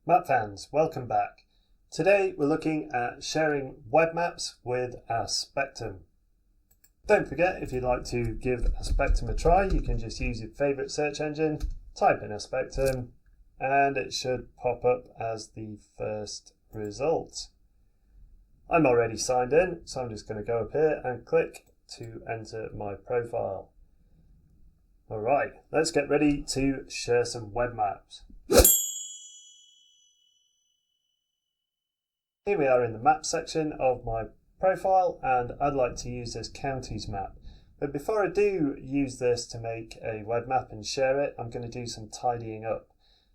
Map fans, welcome back. Today we're looking at sharing web maps with Aspectum. Don't forget, if you'd like to give Aspectum a try, you can just use your favourite search engine, type in Aspectum, and it should pop up as the first result. I'm already signed in, so I'm just going to go up here and click to enter my profile. Alright, let's get ready to share some web maps. Here we are in the map section of my profile, and I'd like to use this counties map. But before I do use this to make a web map and share it, I'm going to do some tidying up.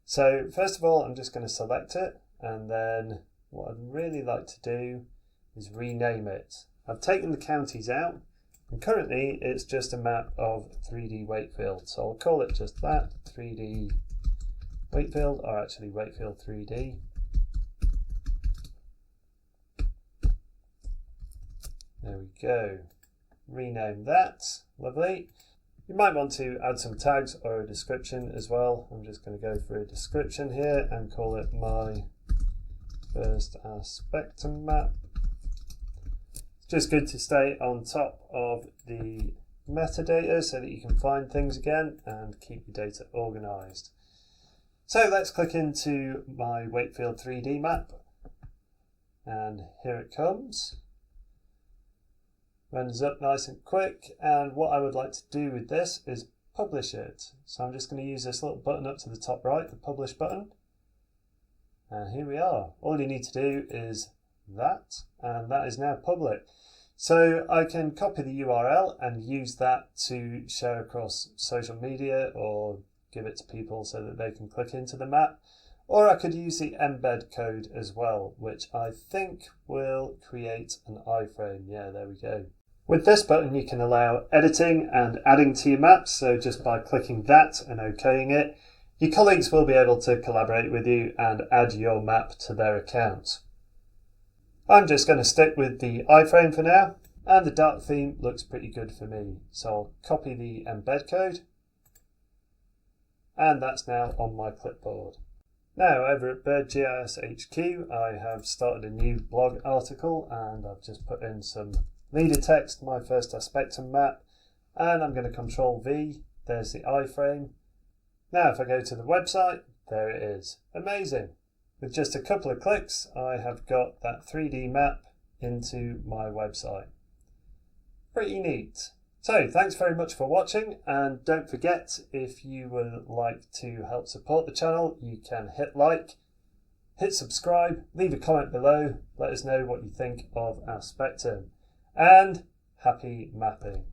So first of all, I'm just going to select it, and then what I'd really like to do is rename it. I've taken the counties out, and currently it's just a map of 3D Wakefield. So I'll call it just that, 3D Wakefield, or actually Wakefield 3D. There we go. Rename that. Lovely. You might want to add some tags or a description as well. I'm just going to go for a description here and call it my first Aspectum map. It's just good to stay on top of the metadata so that you can find things again and keep your data organized. So let's click into my Wakefield 3D map, and here it comes. Runs up nice and quick, and what I would like to do with this is publish it. So I'm just going to use this little button up to the top right, the publish button. And here we are. All you need to do is that, and that is now public. So I can copy the URL and use that to share across social media or give it to people so that they can click into the map. Or I could use the embed code as well, which I think will create an iframe. Yeah, there we go. With this button, you can allow editing and adding to your maps. So just by clicking that and okaying it, your colleagues will be able to collaborate with you and add your map to their account. I'm just going to stick with the iframe for now, and the dark theme looks pretty good for me. So I'll copy the embed code, and that's now on my clipboard. Now over at burdGIS HQ, I have started a new blog article, and I've just put in some leader text, my first Aspectum map, and I'm going to Control V. There's the iframe. Now if I go to the website, there it is. Amazing. With just a couple of clicks, I have got that 3D map into my website. Pretty neat. So thanks very much for watching, and don't forget, if you would like to help support the channel, you can hit like, hit subscribe, leave a comment below, let us know what you think of Aspectum, and happy mapping.